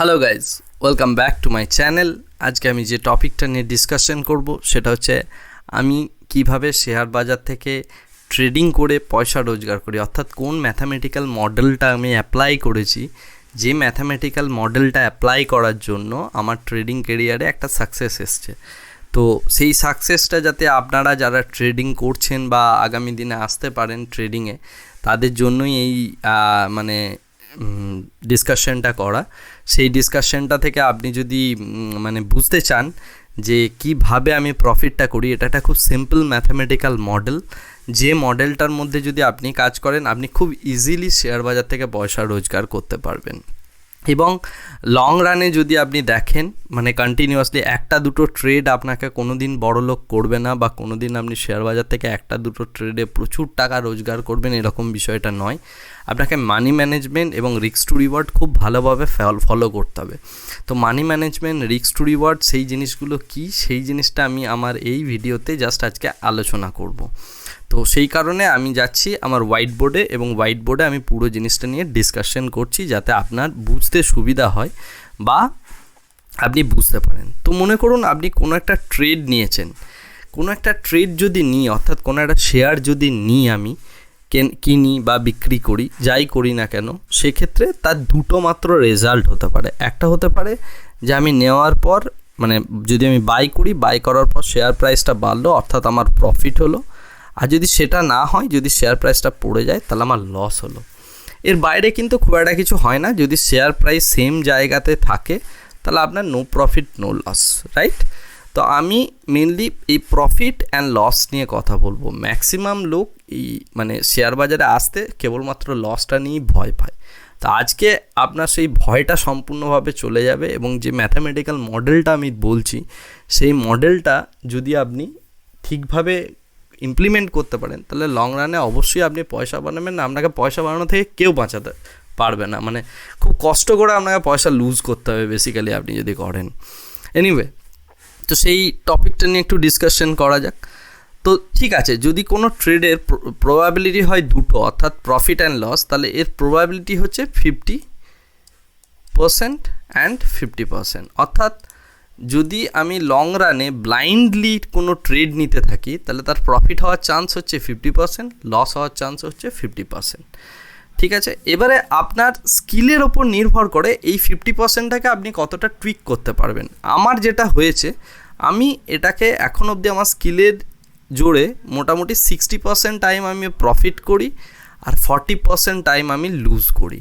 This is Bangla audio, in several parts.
Hello guys, welcome back to my channel. আজকে আমি যে টপিকটা নিয়ে ডিসকাশন করব সেটা হচ্ছে আমি কিভাবে শেয়ার বাজার থেকে ট্রেডিং করে পয়সা রোজগার করি, অর্থাৎ কোন ম্যাথামেটিক্যাল মডেলটা আমি অ্যাপ্লাই করেছি, যে ম্যাথামেটিক্যাল মডেলটা অ্যাপ্লাই করার জন্য আমার ট্রেডিং কেরিয়ারে একটা সাকসেস এসছে। তো সেই সাকসেসটা যাতে আপনারা যারা ট্রেডিং করছেন বা আগামী দিনে আসতে পারেন ট্রেডিংয়ে, তাদের জন্যই এই ডিসকাশনটা করা। সেই ডিসকাশনটা থেকে আপনি যদি বুঝতে চান যে কিভাবে আমি প্রফিটটা করি, এটা একটা খুব সিম্পল ম্যাথামেটিক্যাল মডেল, যে মডেলটার মধ্যে যদি আপনি কাজ করেন আপনি খুব ইজিলি শেয়ার বাজার থেকে পয়সা রোজগার করতে পারবেন। এবং লং রানে যদি আপনি দেখেন, কন্টিনিউয়াসলি একটা দুটো ট্রেড আপনাকে কোনো দিন বড়লোক করবে না, বা কোনো দিন আপনি শেয়ার বাজার থেকে একটা দুটো ট্রেডে প্রচুর টাকা রোজগার করবেন, এরকম বিষয়টা নয়। আপনাকে মানি ম্যানেজমেন্ট এবং রিস্ক টু রিওয়ার্ড খুব ভালোভাবে ফলো করতে হবে। তো money management, risk to reward, সেই জিনিসগুলো কি, সেই জিনিসটা আমি আমার এই ভিডিওতে জাস্ট আজকে আলোচনা করব। তো সেই কারণে আমি যাচ্ছি আমার হোয়াইট বোর্ডে, এবং হোয়াইট বোর্ডে আমি পুরো জিনিসটা নিয়ে ডিসকাশন করছি যাতে আপনার বুঝতে সুবিধা হয় বা আপনি বুঝতে পারেন। তো মনে করুন আপনি কোনো একটা ট্রেড নিয়েছেন, কোনো একটা ট্রেড যদি নিই, অর্থাৎ কোনো একটা শেয়ার যদি নিই, আমি কিনি বা বিক্রি করি, যাই করি না কেন, সেক্ষেত্রে তার দুটো মাত্র রেজাল্ট হতে পারে। একটা হতে পারে যে আমি নেওয়ার পর যদি আমি বাই করার পর শেয়ার প্রাইসটা বাড়লো, অর্থাৎ আমার প্রফিট হলো। আর যদি সেটা না হয়, যদি শেয়ার প্রাইসটা পড়ে যায়, তাহলে আমার লস হলো। এর বাইরে কিন্তু খুব একটা কিছু হয় না। যদি শেয়ার প্রাইস সেম জায়গাতে থাকে তাহলে আপনার no profit no loss, right? তো আমি মেনলি এই প্রফিট অ্যান্ড লস নিয়ে কথা বলবো। ম্যাক্সিমাম লোক এই শেয়ার বাজারে আসতে কেবলমাত্র লসটা নিয়েই ভয় পায়। তো আজকে আপনার সেই ভয়টা সম্পূর্ণভাবে চলে যাবে, এবং যে ম্যাথামেটিক্যাল মডেলটা আমি বলছি, সেই মডেলটা যদি আপনি ঠিকভাবে ইমপ্লিমেন্ট করতে পারেন, তাহলে লং রানে অবশ্যই আপনি পয়সা বানাবেন না। আপনাকে পয়সা বানানো থেকে কেউ বাঁচাতে পারবে না, খুব কষ্ট করে আপনাকে পয়সা লুজ করতে হবে বেসিক্যালি আপনি যদি করেন। এনিওয়ে, তো সেই টপিকটা নিয়ে একটু ডিসকাশন করা যাক। তো ঠিক আছে, যদি কোনো ট্রেডের প্রবাবিলিটি হয় দুটো, অর্থাৎ প্রফিট অ্যান্ড লস, তাহলে এর প্রবাবিলিটি হচ্ছে 50% অ্যান্ড 50%। অর্থাৎ যদি আমি লং রানে ব্লাইন্ডলি কোনো ট্রেড নিতে থাকি, তাহলে তার প্রফিট হওয়ার চান্স হচ্ছে 50%, লস হওয়ার চান্স হচ্ছে 50%। ঠিক আছে, এবারে আপনার স্কিলের ওপর নির্ভর করে এই 50%টাকে আপনি কতটা টুইক করতে পারবেন। আমার যেটা হয়েছে, আমি এটাকে এখন অবধি আমার স্কিলের জোরে মোটামুটি 60% টাইম আমি প্রফিট করি, আর 40% টাইম আমি লুজ করি।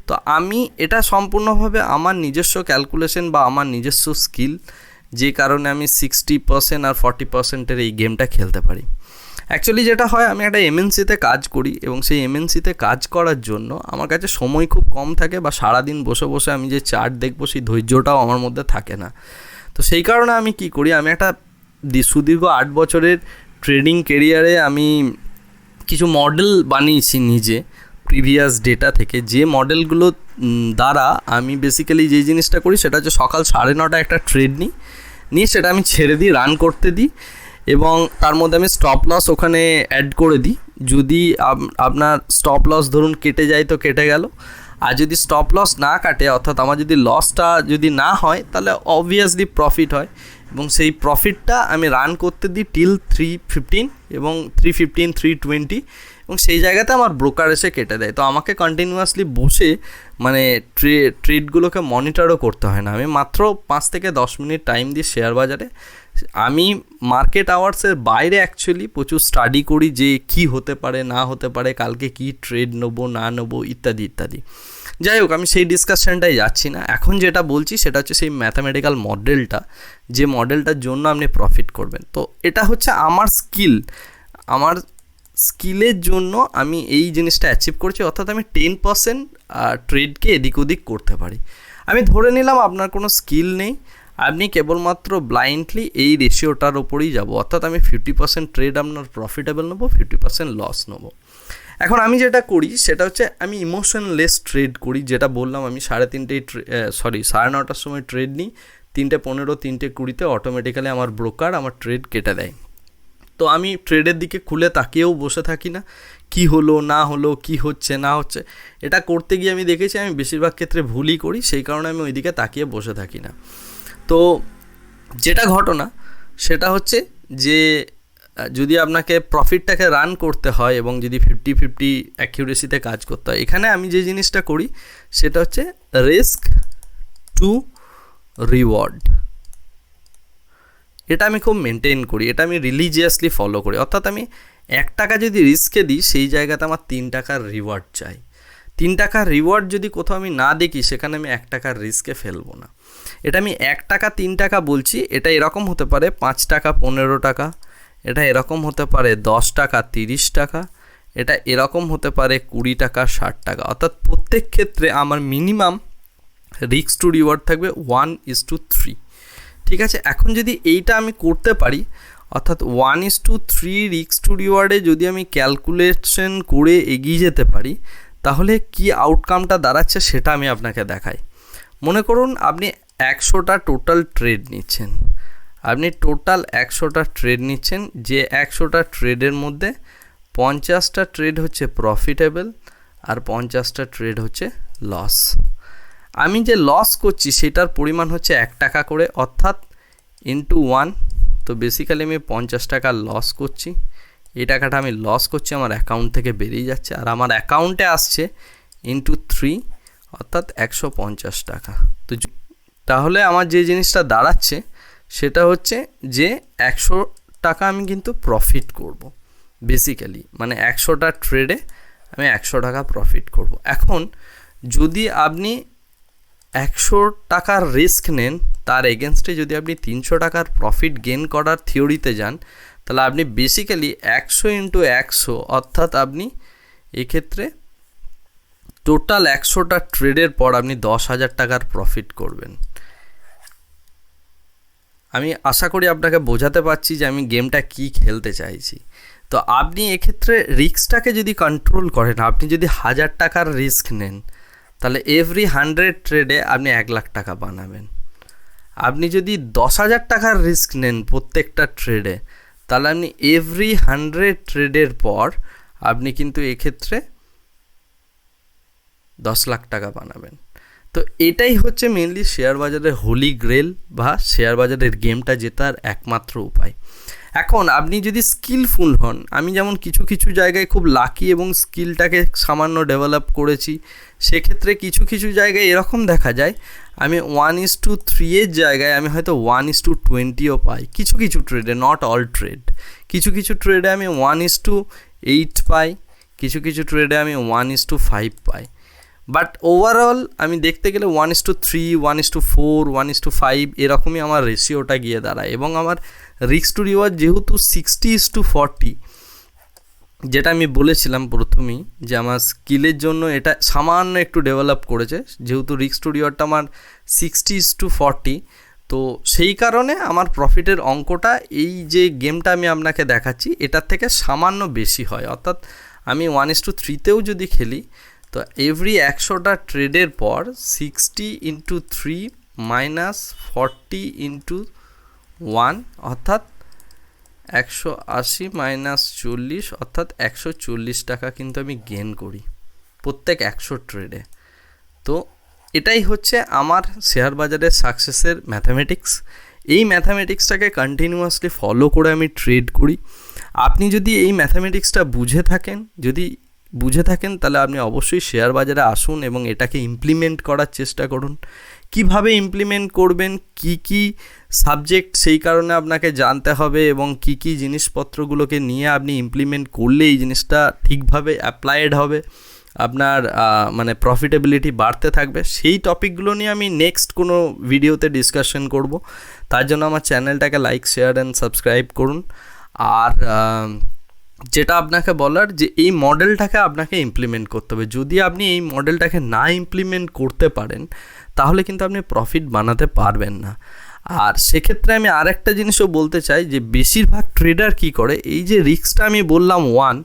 তো আমি এটা সম্পূর্ণভাবে আমার নিজস্ব ক্যালকুলেশন বা আমার নিজস্ব স্কিল, যে কারণে আমি 60% আর 40%-এর এই গেমটা খেলতে পারি। অ্যাকচুয়ালি যেটা হয়, আমি একটা এমএনসিতে কাজ করি, এবং সেই এমএনসিতে কাজ করার জন্য আমার কাছে সময় খুব কম থাকে, বা সারাদিন বসে বসে আমি যে চার্ট দেখবো সেই ধৈর্যটাও আমার মধ্যে থাকে না। তো সেই কারণে আমি কি করি, আমি একটা সুদীর্ঘ 8 বছরের ট্রেডিং কেরিয়ারে আমি কিছু মডেল বানিয়েছি নিজে প্রিভিয়াস ডেটা থেকে। যে মডেলগুলো দ্বারা আমি বেসিক্যালি যে জিনিসটা করি সেটা হচ্ছে সকাল 9:30 একটা ট্রেড নিয়ে সেটা আমি ছেড়ে দিই, রান করতে দিই, এবং তার মধ্যে আমি স্টপ লস ওখানে অ্যাড করে দিই। যদি আপনার স্টপ লস ধরুন কেটে যায় তো কেটে গেল, আর যদি স্টপ লস না কাটে, অর্থাৎ আমার যদি লসটা যদি না হয়, তাহলে অবভিয়াসলি প্রফিট হয়, এবং সেই প্রফিটটা আমি রান করতে দিই টিল 3:15 এবং 3:15, 3:20, এবং সেই জায়গাতে আমার ব্রোকার এসে কেটে দেয়। তো আমাকে কন্টিনিউয়াসলি বসে ট্রেডগুলোকে মনিটরও করতে হয় না। আমি মাত্র 5 থেকে 10 মিনিট টাইম দিই শেয়ার বাজারে। আমি মার্কেট আওয়ার্সের বাইরে অ্যাকচুয়ালি প্রচুর স্টাডি করি যে কি হতে পারে না হতে পারে, কালকে কি ট্রেড নেবো না নেবো ইত্যাদি ইত্যাদি। যাই হোক, আমি সেই ডিসকাশনটাই যাচ্ছি না। এখন যেটা বলছি সেটা হচ্ছে সেই ম্যাথামেটিক্যাল মডেলটা, যে মডেলটার জন্য আপনি প্রফিট করবেন। তো এটা হচ্ছে আমার স্কিলের জন্য আমি এই জিনিসটা অ্যাচিভ করছি, অর্থাৎ আমি 10% ট্রেডকে এদিক ওদিক করতে পারি। আমি ধরে নিলাম আপনার কোনো স্কিল নেই, আপনি কেবলমাত্র ব্লাইন্ডলি এই রেশিওটার ওপরেই যাব, অর্থাৎ আমি 50% ট্রেড আপনার প্রফিটেবল নেবো, 50% লস নেবো। এখন আমি যেটা করি সেটা হচ্ছে আমি ইমোশনলেস ট্রেড করি, যেটা বললাম আমি 9:30টার সময় ট্রেড নিই, 3:15, 3:20 অটোমেটিক্যালি আমার ব্রোকার আমার ট্রেড কেটে দেয়। তো আমি ট্রেডের দিকে খুলে তাকিয়েও বসে থাকি না, কি হলো না হলো, কি হচ্ছে না হচ্ছে। এটা করতে গিয়ে আমি দেখেছি আমি বেশিরভাগ ক্ষেত্রে ভুলই করি, সেই কারণে আমি ওইদিকে তাকিয়ে বসে থাকি না। তো যেটা ঘটনা সেটা হচ্ছে যে যদি আপনাকে প্রফিটটাকে রান করতে হয় এবং যদি 50-50 অ্যাকিউরেসিতে কাজ করতে হয়, এখানে আমি যে জিনিসটা করি সেটা হচ্ছে রিস্ক টু রিওয়ার্ড। এটা আমি খুব মেনটেন করি, এটা আমি রিলিজিয়াসলি ফলো করি। অর্থাৎ আমি 1 টাকা যদি রিস্কে দিই সেই জায়গাতে আমার 3 টাকার রিওয়ার্ড চাই। 3 টাকার রিওয়ার্ড যদি কোথাও আমি না দেখি সেখানে আমি 1 টাকার রিস্কে ফেলবো না। এটা আমি 1 টাকা 3 টাকা বলছি, এটা এরকম হতে পারে 5 টাকা 15 টাকা, এটা এরকম হতে পারে 10 টাকা 30 টাকা, এটা এরকম হতে পারে 20 টাকা 60 টাকা। অর্থাৎ প্রত্যেক ক্ষেত্রে আমার মিনিমাম রিস্ক টু রিওয়ার্ড থাকবে 1:3। ঠিক আছে, এখন যদি এইটা আমি করতে পারি, অর্থাৎ 1:3 রিস্ক টু রিওয়ার্ডে যদি আমি ক্যালকুলেশন করে এগিয়ে যেতে পারি, তাহলে কি আউটকামটা দাঁড়াচ্ছে সেটা আমি আপনাকে দেখাই। মনে করুন আপনি 100টা টোটাল ট্রেড নিচ্ছেন, আপনি টোটাল 100টা ট্রেড নিচ্ছেন, যে 100টা ট্রেডের মধ্যে 50টা ট্রেড হচ্ছে প্রফিটেবল আর 50টা ট্রেড হচ্ছে লস। আমি যে লস করছি সেটার পরিমাণ হচ্ছে 1 টাকা করে, অর্থাৎ ইন্টু 1। তো বেসিক্যালি আমি 50 টাকা লস করছি, এই টাকাটা আমি লস করছি আমার অ্যাকাউন্ট থেকে বেরিয়ে যাচ্ছে, আর আমার অ্যাকাউন্টে আসছে ইন্টু 3 অর্থাৎ 150 টাকা। তো তাহলে আমার যে জিনিসটা দাঁড়াচ্ছে সেটা হচ্ছে যে 100 টাকা আমি কিন্তু প্রফিট করব বেসিক্যালি, মানে 100টা ট্রেডে আমি 100 টাকা প্রফিট করব। এখন যদি আপনি 100 টাকার রিস্ক নেন, তার এগেনস্টে যদি আপনি 300 টাকার প্রফিট গেন করার থিওরিতে যান, তাহলে আপনি বেসিক্যালি 100 × 100 অর্থাৎ আপনি এক্ষেত্রে টোটাল 100টা ট্রেডের পর আপনি 10,000 টাকার প্রফিট করবেন। আমি আশা করি আপনাকে বোঝাতে পারছি যে আমি গেমটা কি খেলতে চাইছি। তো আপনি এক্ষেত্রে রিস্কটাকে যদি কন্ট্রোল করেন, আপনি যদি 1000 টাকার রিস্ক নেন, তাহলে এভরি 100 ট্রেডে আপনি 1 লাখ টাকা বানাবেন। আপনি যদি 10,000 টাকার রিস্ক নেন প্রত্যেকটা ট্রেডে, তাহলে আপনি এভরি 100 ট্রেডের পর আপনি কিন্তু এক্ষেত্রে 10 লাখ টাকা বানাবেন। তো এটাই হচ্ছে মেনলি শেয়ার বাজারের হোলি গ্রেল বা শেয়ার বাজারের গেমটা জেতার একমাত্র উপায়। এখন আপনি যদি স্কিলফুল হন, আমি যেমন কিছু কিছু জায়গায় খুব লাকি এবং স্কিলটাকে সামান্য ডেভেলপ করেছি, সেক্ষেত্রে কিছু কিছু জায়গায় এরকম দেখা যায় আমি 1:3 এর জায়গায় আমি হয়তো 1:20ও পাই কিছু কিছু ট্রেডে, নট অল ট্রেড। কিছু কিছু ট্রেডে আমি 1:8 পাই, কিছু কিছু ট্রেডে আমি 1:5 পাই। বাট ওভারঅল আমি দেখতে গেলে 1:3, 1:4, 1:5 এরকমই আমার রেশিওটা গিয়ে দাঁড়ায়। এবং আমার রিস্ক টু রিওয়ার্ড যেহেতু 60:40, যেটা আমি বলেছিলাম প্রথমেই যে আমার স্কিলের জন্য এটা সামান্য একটু ডেভেলপ করেছে, যেহেতু রিস্ক টু রিওয়ার্ডটা আমার 60:40, তো সেই কারণে আমার প্রফিটের অঙ্কটা এই যে গেমটা আমি আপনাকে দেখাচ্ছি এটার থেকে সামান্য বেশি হয়। অর্থাৎ আমি 1:3তেও যদি খেলি, তো এভরি 100টা ট্রেডের পর 60 × 3 - 40 × 1 অর্থাৎ 180 - 40 অর্থাৎ 140 টাকা কিন্তু আমি গেন করি প্রত্যেক 100 ট্রেডে। তো এটাই হচ্ছে আমার শেয়ার বাজারের সাকসেসের ম্যাথামেটিক্স। এই ম্যাথামেটিক্সটাকে কন্টিনিউয়াসলি ফলো করে আমি ট্রেড করি। আপনি যদি এই ম্যাথামেটিক্সটা বুঝে থাকেন তাহলে আপনি অবশ্যই শেয়ার বাজারে আসুন এবং এটাকে ইমপ্লিমেন্ট করার চেষ্টা করুন। কিভাবে ইমপ্লিমেন্ট করবেন, কি কি সাবজেক্ট সেই কারণে আপনাকে জানতে হবে এবং কি কি জিনিসপত্রগুলোকে নিয়ে আপনি ইমপ্লিমেন্ট করলে এই জিনিসটা ঠিকভাবে অ্যাপ্লাইড হবে, আপনার মানে প্রফিটেবিলিটি বাড়তে থাকবে, সেই টপিকগুলো নিয়ে আমি নেক্সট কোনো ভিডিওতে ডিসকাশন করব। তার জন্য আমার চ্যানেলটাকে লাইক, শেয়ার অ্যান্ড সাবস্ক্রাইব করুন। আর যেটা আপনাকে বলার যে এই মডেলটাকে আপনাকে ইমপ্লিমেন্ট করতে হবে। যদি আপনি এই মডেলটাকে না ইমপ্লিমেন্ট করতে পারেন তাহলে কিন্তু আপনি প্রফিট বানাতে পারবেন না। আর সেক্ষেত্রে আমি আরেকটা জিনিসও বলতে চাই যে বেশিরভাগ ট্রেডার কি করে, এই যে রিস্কটা আমি বললাম 1,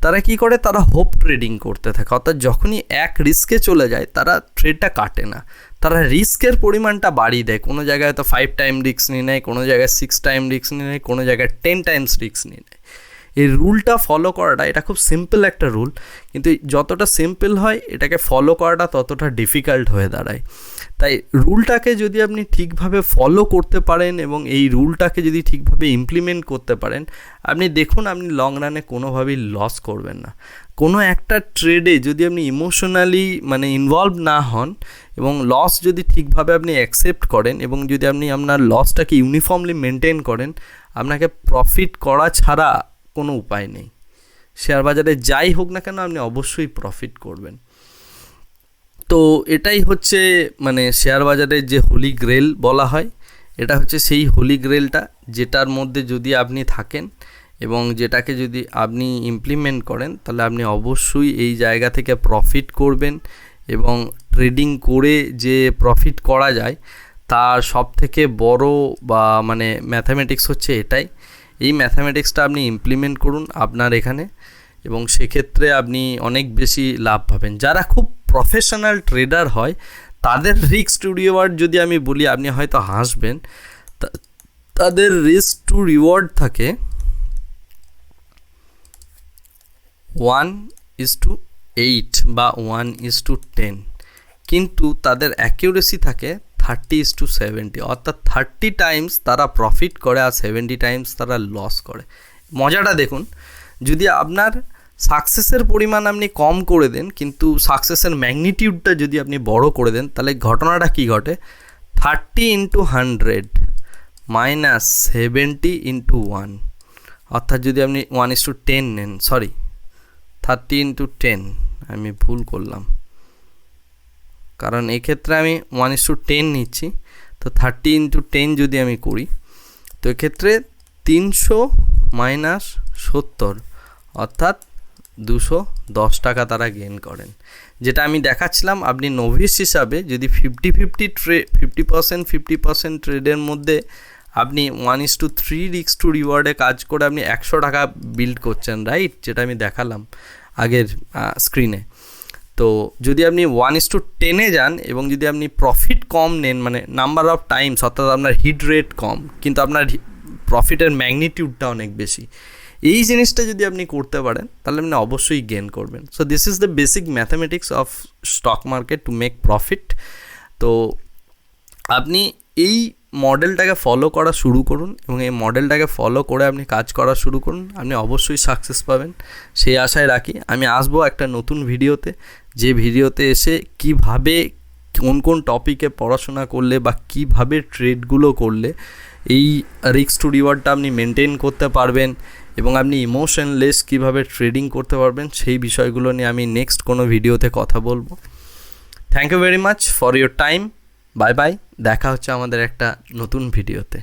তারা কি করে, তারা হোপ ট্রেডিং করতে থাকে, অর্থাৎ যখনই এক রিস্কে চলে যায় তারা ট্রেডটা কাটে না, তারা রিস্কের পরিমাণটা বাড়িয়ে দেয়। কোনো জায়গায় হয়তো 5 টাইম রিস্ক নিয়ে নেয়, কোনো জায়গায় 6 টাইম রিস্ক নিয়ে নেয়, কোনো জায়গায় 10 টাইমস রিস্ক নিয়ে নেয়। এই রুলটা ফলো করাটা, এটা খুব সিম্পল একটা রুল, কিন্তু যতটা সিম্পল হয় এটাকে ফলো করাটা ততটা ডিফিকাল্ট হয়ে দাঁড়ায়। তাই রুলটাকে যদি আপনি ঠিকভাবে ফলো করতে পারেন এবং এই রুলটাকে যদি ঠিকভাবে ইমপ্লিমেন্ট করতে পারেন, আপনি দেখুন আপনি লং রানে কোনোভাবেই লস করবেন না। কোনো একটা ট্রেডে যদি আপনি ইমোশনালি মানে ইনভলভ না হন এবং লস যদি ঠিকভাবে আপনি অ্যাকসেপ্ট করেন এবং যদি আপনি আপনার লসটাকে ইউনিফর্মলি মেনটেন করেন, আপনাকে প্রফিট করা ছাড়া কোনো উপায় নেই। শেয়ার বাজারে যাই হোক না কেন আপনি অবশ্যই প্রফিট করবেন। তো এটাই হচ্ছে মানে শেয়ার বাজারের যে হোলি গ্রেল বলা হয়, এটা হচ্ছে সেই হোলি গ্রেলটা যেটার মধ্যে যদি আপনি থাকেন এবং যেটাকে যদি আপনি ইমপ্লিমেন্ট করেন, তাহলে আপনি অবশ্যই এই জায়গা থেকে প্রফিট করবেন। এবং ট্রেডিং করে যে প্রফিট করা যায় তার সবথেকে বড় বা মানে ম্যাথামেটিক্স হচ্ছে এটাই। এই ম্যাথামেটিক্সটা আপনি ইমপ্লিমেন্ট করুন আপনার এখানে এবং সেক্ষেত্রে আপনি অনেক বেশি লাভ পাবেন। যারা খুব প্রফেশনাল ট্রেডার হয় তাদের রিস্ক টু রিওয়ার্ড যদি আমি বলি, আপনি হয়তো হাসবেন, তাদের রিস্ক টু রিওয়ার্ড থাকে 1:8 বা 1:10, কিন্তু তাদের অ্যাকিউরেসি থাকে 30:70, অর্থাৎ 30 টাইমস তারা প্রফিট করে আর 70 টাইমস তারা লস করে। মজাটা দেখুন, যদি আপনার সাকসেসের পরিমাণ আপনি কম করে দেন কিন্তু সাকসেসের ম্যাগনিটিউডটা যদি আপনি বড় করে দেন, তাহলে ঘটনাটা কী ঘটে, 30 × 100 মাইনাস 70 × 1, অর্থাৎ যদি আপনি 1:10 নেন, 30 × 10, আমি ভুল করলাম কারণ এক্ষেত্রে আমি 1:10 নিচ্ছি, তো 30 × 10 যদি আমি করি, তো এক্ষেত্রে 300 মাইনাস 70, অর্থাৎ 210 টাকা তারা গেইন করেন। যেটা আমি দেখাচ্ছিলাম, আপনি নোভিস হিসাবে যদি 50% ট্রেডের মধ্যে আপনি 1:3 রিস্ক টু রিওয়ার্ডে কাজ করে আপনি 100 টাকা বিল্ড করছেন, রাইট, যেটা আমি দেখালাম আগের স্ক্রিনে। তো যদি আপনি 1:10-এ যান এবং যদি আপনি প্রফিট কম নেন, মানে নাম্বার অফ টাইমস, অর্থাৎ আপনার হিট রেট কম কিন্তু আপনার প্রফিটের ম্যাগনিটিউডটা অনেক বেশি, এই জিনিসটা যদি আপনি করতে পারেন তাহলে আপনি অবশ্যই গেইন করবেন। So this is the basic mathematics of stock market to make profit. তো আপনি এই মডেলটাকে ফলো করা শুরু করুন এবং এই মডেলটাকে ফলো করে আপনি কাজ করা শুরু করুন, আপনি অবশ্যই সাকসেস পাবেন সেই আশায় রাখি। আমি আসবো একটা নতুন ভিডিওতে, যে ভিডিওতে এসে কিভাবে কোন কোন টপিকে পড়াশোনা করলে বা কিভাবে ট্রেডগুলো করলে এই রিস্ক টু রিওয়ার্ডটা আপনি মেনটেন করতে পারবেন এবং আপনি ইমোশনলেস কীভাবে ট্রেডিং করতে পারবেন, সেই বিষয়গুলো নিয়ে আমি নেক্সট কোনো ভিডিওতে কথা বলবো। Thank you very much for your time. Bye bye, দেখা হচ্ছে আমাদের একটা নতুন ভিডিওতে।